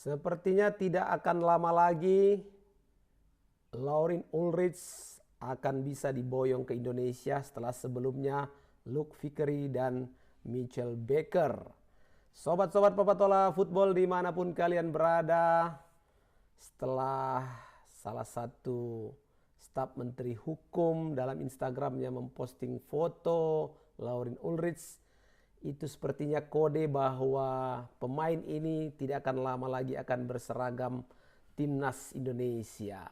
Sepertinya tidak akan lama lagi Laurin Ulrich akan bisa diboyong ke Indonesia setelah sebelumnya Luke Vickery dan Mitchell Baker. Sobat-sobat Papatola Football dimanapun kalian berada, setelah salah satu staf Menteri Hukum dalam Instagramnya memposting foto Laurin Ulrich, itu sepertinya kode bahwa pemain ini tidak akan lama lagi akan berseragam timnas Indonesia.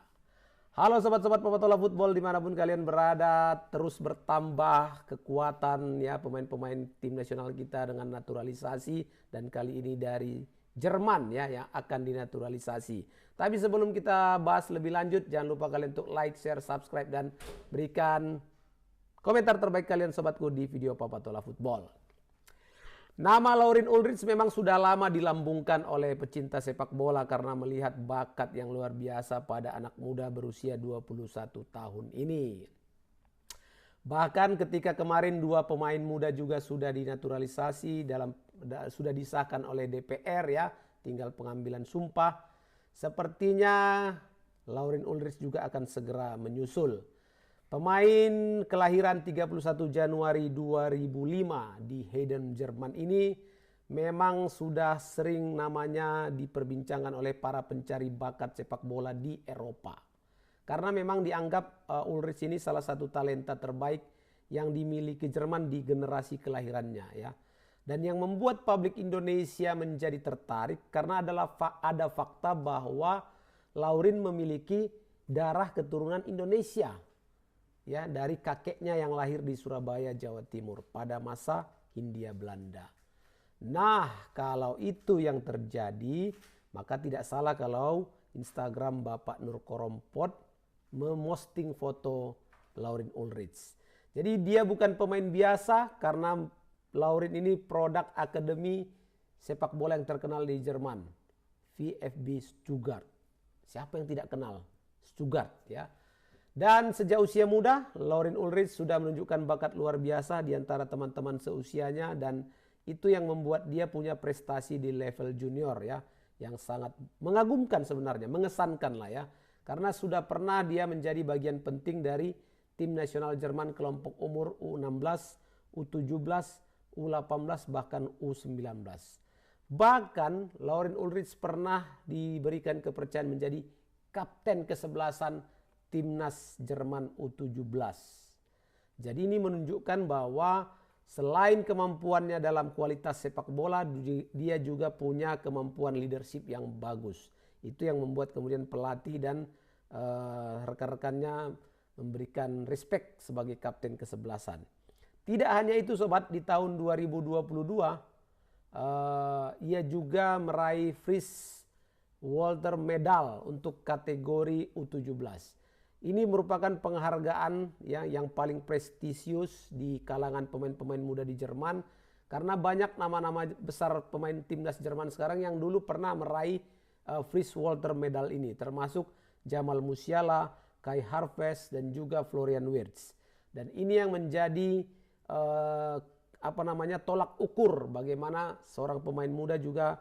Halo sobat-sobat Papatola Football dimanapun kalian berada, terus bertambah kekuatan ya pemain-pemain tim nasional kita dengan naturalisasi, dan kali ini dari Jerman ya yang akan dinaturalisasi. Tapi sebelum kita bahas lebih lanjut, jangan lupa kalian untuk like, share, subscribe, dan berikan komentar terbaik kalian sobatku di video Papatola Football. Nama Laurin Ulrich memang sudah lama dilambungkan oleh pecinta sepak bola karena melihat bakat yang luar biasa pada anak muda berusia 21 tahun ini. Bahkan ketika kemarin dua pemain muda juga sudah dinaturalisasi sudah disahkan oleh DPR ya, tinggal pengambilan sumpah. Sepertinya Laurin Ulrich juga akan segera menyusul. Pemain kelahiran 31 Januari 2005 di Heiden, Jerman ini memang sudah sering namanya diperbincangkan oleh para pencari bakat sepak bola di Eropa. Karena memang dianggap Ulrich ini salah satu talenta terbaik yang dimiliki Jerman di generasi kelahirannya ya. Dan yang membuat publik Indonesia menjadi tertarik karena ada fakta bahwa Laurin memiliki darah keturunan Indonesia. Ya, dari kakeknya yang lahir di Surabaya, Jawa Timur pada masa Hindia Belanda. Nah, kalau itu yang terjadi, maka tidak salah kalau Instagram Bapak Nur Korompot memosting foto Laurin Ulrich. Jadi dia bukan pemain biasa karena Laurin ini produk akademi sepak bola yang terkenal di Jerman, VfB Stuttgart. Siapa yang tidak kenal Stuttgart ya? Dan sejak usia muda, Laurin Ulrich sudah menunjukkan bakat luar biasa di antara teman-teman seusianya, dan itu yang membuat dia punya prestasi di level junior ya, yang sangat mengagumkan sebenarnya, mengesankan lah ya. Karena sudah pernah dia menjadi bagian penting dari tim nasional Jerman kelompok umur U16, U17, U18 bahkan U19. Bahkan Laurin Ulrich pernah diberikan kepercayaan menjadi kapten kesebelasan Timnas Jerman U17. Jadi ini menunjukkan bahwa selain kemampuannya dalam kualitas sepak bola, dia juga punya kemampuan leadership yang bagus. Itu yang membuat kemudian pelatih dan rekan-rekannya memberikan respect sebagai kapten kesebelasan. Tidak hanya itu sobat, di tahun 2022 ia juga meraih Fritz Walter Medal untuk kategori U17. Ini merupakan penghargaan ya, yang paling prestisius di kalangan pemain-pemain muda di Jerman. Karena banyak nama-nama besar pemain timnas Jerman sekarang yang dulu pernah meraih Fritz Walter Medal ini. Termasuk Jamal Musiala, Kai Havertz, dan juga Florian Wirtz. Dan ini yang menjadi tolak ukur bagaimana seorang pemain muda juga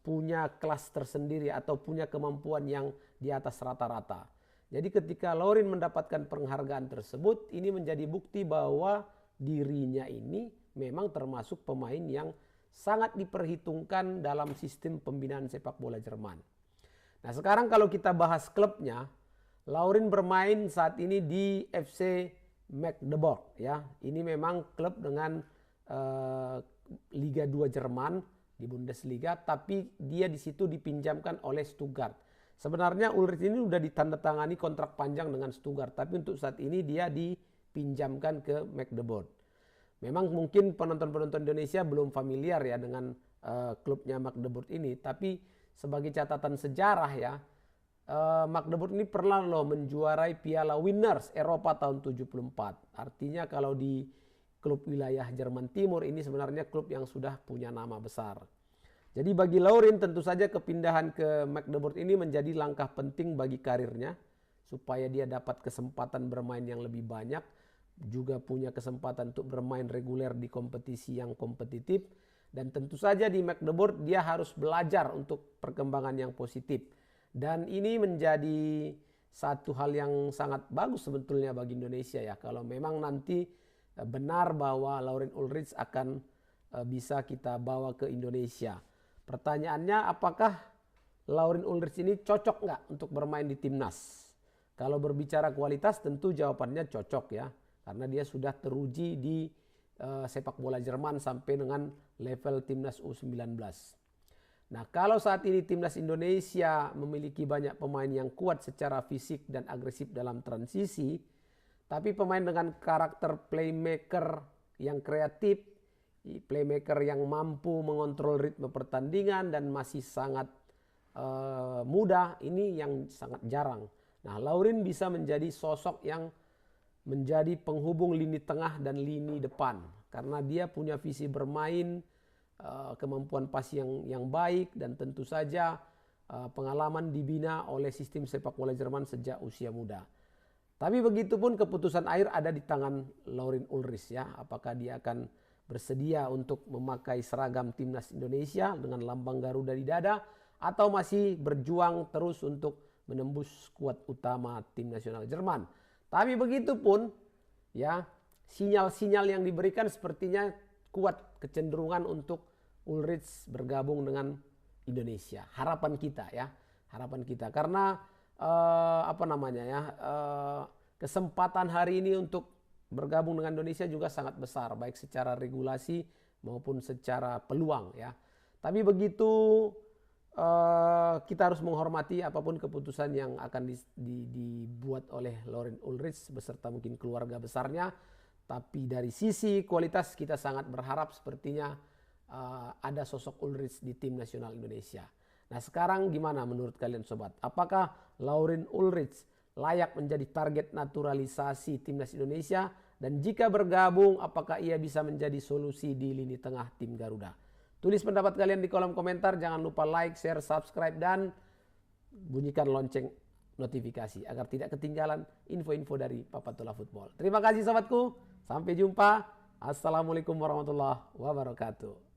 punya kelas tersendiri atau punya kemampuan yang di atas rata-rata. Jadi ketika Laurin mendapatkan penghargaan tersebut, ini menjadi bukti bahwa dirinya ini memang termasuk pemain yang sangat diperhitungkan dalam sistem pembinaan sepak bola Jerman. Nah sekarang kalau kita bahas klubnya, Laurin bermain saat ini di FC Magdeburg ya. Ini memang klub dengan Liga 2 Jerman di Bundesliga, tapi dia di situ dipinjamkan oleh Stuttgart. Sebenarnya Ulrich ini sudah ditandatangani kontrak panjang dengan Stuttgart, tapi untuk saat ini dia dipinjamkan ke Magdeburg. Memang mungkin penonton-penonton Indonesia belum familiar ya dengan klubnya Magdeburg ini, tapi sebagai catatan sejarah ya, Magdeburg ini pernah loh menjuarai Piala Winners Eropa tahun 74. Artinya kalau di klub wilayah Jerman Timur ini sebenarnya klub yang sudah punya nama besar. Jadi bagi Laurin tentu saja kepindahan ke Magdeburg ini menjadi langkah penting bagi karirnya. Supaya dia dapat kesempatan bermain yang lebih banyak. Juga punya kesempatan untuk bermain reguler di kompetisi yang kompetitif. Dan tentu saja di Magdeburg dia harus belajar untuk perkembangan yang positif. Dan ini menjadi satu hal yang sangat bagus sebetulnya bagi Indonesia ya. Kalau memang nanti benar bahwa Laurin Ulrich akan bisa kita bawa ke Indonesia. Pertanyaannya, apakah Laurin Ulrich ini cocok nggak untuk bermain di timnas? Kalau berbicara kualitas tentu jawabannya cocok ya. Karena dia sudah teruji di sepak bola Jerman sampai dengan level timnas U19. Nah, kalau saat ini timnas Indonesia memiliki banyak pemain yang kuat secara fisik dan agresif dalam transisi, tapi pemain dengan karakter playmaker yang kreatif, playmaker yang mampu mengontrol ritme pertandingan dan masih sangat muda, ini yang sangat jarang. Nah, Laurin bisa menjadi sosok yang menjadi penghubung lini tengah dan lini depan karena dia punya visi bermain, kemampuan pas yang baik, dan tentu saja pengalaman dibina oleh sistem sepak bola Jerman sejak usia muda. Tapi begitupun keputusan akhir ada di tangan Laurin Ulrich ya. Apakah dia akan bersedia untuk memakai seragam timnas Indonesia dengan lambang Garuda di dada atau masih berjuang terus untuk menembus skuad utama tim nasional Jerman. Tapi begitupun ya, sinyal-sinyal yang diberikan sepertinya kuat kecenderungan untuk Ulrich bergabung dengan Indonesia. Harapan kita ya, harapan kita karena kesempatan hari ini untuk bergabung dengan Indonesia juga sangat besar, baik secara regulasi maupun secara peluang ya. Tapi begitu kita harus menghormati apapun keputusan yang akan dibuat oleh Laurin Ulrich beserta mungkin keluarga besarnya. Tapi dari sisi kualitas kita sangat berharap sepertinya ada sosok Ulrich di tim nasional Indonesia. Nah, sekarang gimana menurut kalian sobat? Apakah Laurin Ulrich layak menjadi target naturalisasi timnas Indonesia? Dan jika bergabung, apakah ia bisa menjadi solusi di lini tengah tim Garuda? Tulis pendapat kalian di kolom komentar. Jangan lupa like, share, subscribe, dan bunyikan lonceng notifikasi agar tidak ketinggalan info-info dari Papatola Football. Terima kasih sobatku. Sampai jumpa. Assalamualaikum warahmatullahi wabarakatuh.